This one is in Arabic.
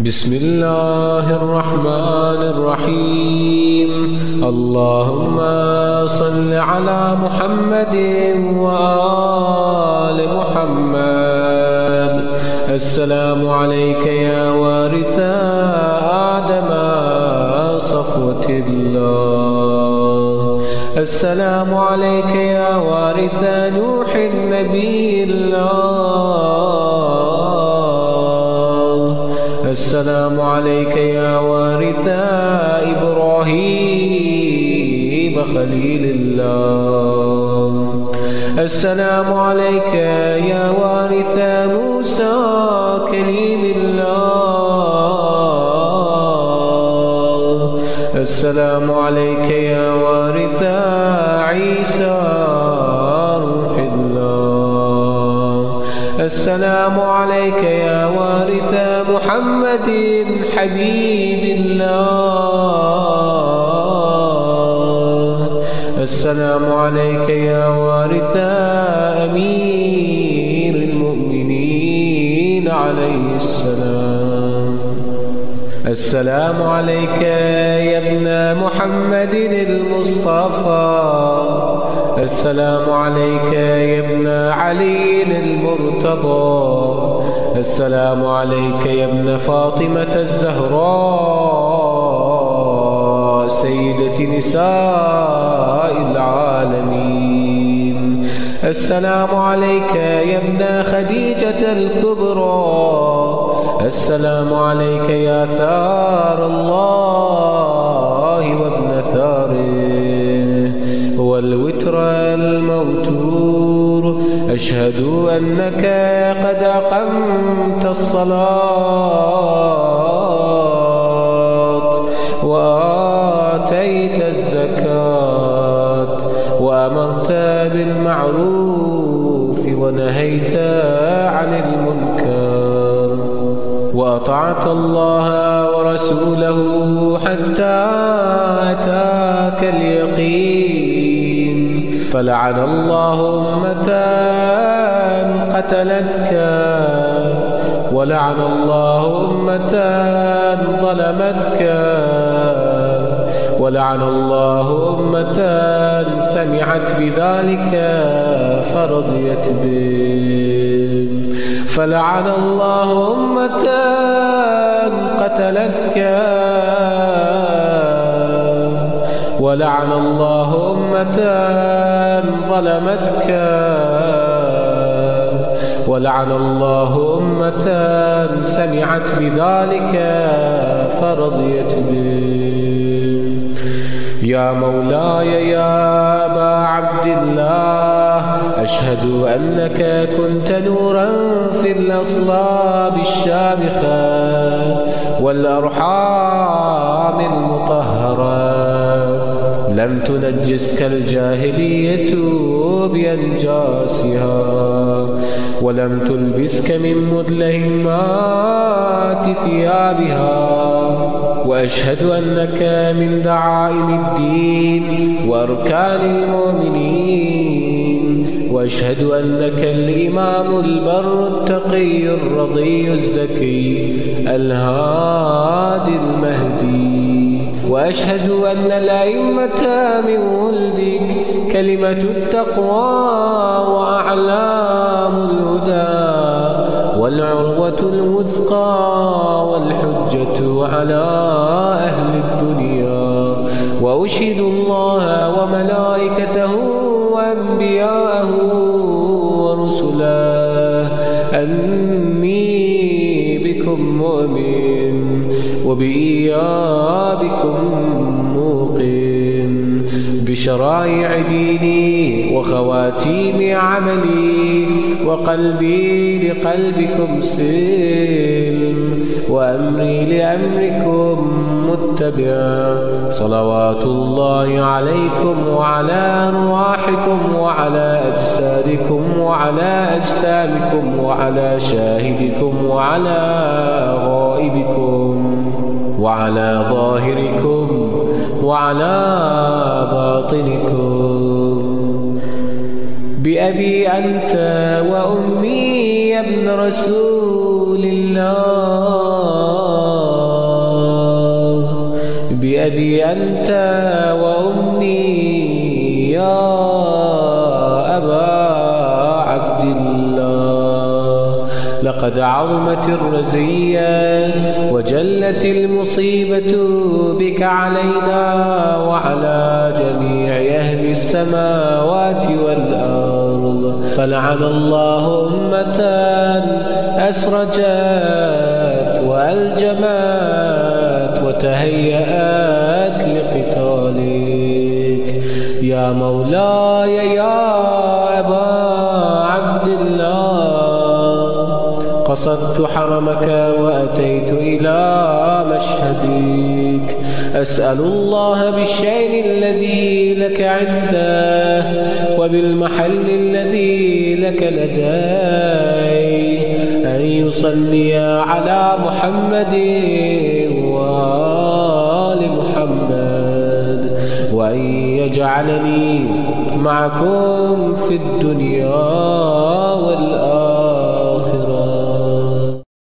بسم الله الرحمن الرحيم. اللهم صل على محمد وآل محمد. السلام عليك يا وارث آدم صفوة الله. السلام عليك يا وارث نوح نبي الله. السلام عليك يا وارث إبراهيم خليل الله. السلام عليك يا وارث موسى كليم الله. السلام عليك يا وارث عيسى روح الله. السلام عليك يا وارث محمد حبيب الله. السلام عليك يا وارث أمير المؤمنين عليه السلام. السلام عليك يا ابن محمد المصطفى. السلام عليك يا ابن علي المرتضى. السلام عليك يا ابن فاطمة الزهراء سيدة نساء العالمين. السلام عليك يا ابن خديجة الكبرى. السلام عليك يا ثار الله وابن ثاره والوتر الموتور. أشهد أنك قد أقمت الصلاة وآتيت الزكاة وأمرت بالمعروف ونهيت عن المنكر وأطعت الله ورسوله حتى أتاك اليقين. فلعن الله أمة قتلتك ولعن الله أمة ظلمتك ولعن الله أمة سمعت بذلك فرضيت به. فلعن الله أمة قتلتك ولعن الله أمة ظلمتك ولعن الله أمة سمعت بذلك فرضيت به. يا مولاي يا أبا عبد الله، أشهد أنك كنت نورا في الأصلاب الشامخة والأرحام المطهرة. لم تنجسك الجاهلية بأنجاسها ولم تلبسك من مدلهمات ثيابها. وأشهد أنك من دعائم الدين وأركان المؤمنين. وأشهد أنك الإمام البر التقي الرضي الزكي الهادي المهدي. وأشهد أن الأئمة من ولدك كلمة التقوى وأعلام الهدى والعروة الوثقى والحجة على أهل الدنيا. وأشهد الله وملائكته وأنبياءه ورسله أني بكم مؤمن وبإيابكم موقن بشرائع ديني وخواتيم عملي وقلبي لقلبكم سلم وأمري لأمركم متبع. صلوات الله عليكم وعلى أرواحكم وعلى أجسادكم وعلى أجسامكم وعلى شاهدكم وعلى غائبكم وعلى ظاهركم وعلى باطنكم. بأبي أنت وأمي يا ابن رسول الله. بأبي أنت وأمي يا أبا عبد الله. لقد عظمت الرزية وجلت المصيبة بك علينا وعلى جميع أهل السماوات والأرض، فلعن الله أمة أسرجت وألجمت وتهيأت لقتالك. يا مولاي يا أبا عبد الله، قصدت حرمك وأتيت إلى مشهدك، أسأل الله بالشيء الذي لك عنده وبالمحل الذي لك لديه أن يصلي على محمد وآل محمد، وأن يجعلني معكم في الدنيا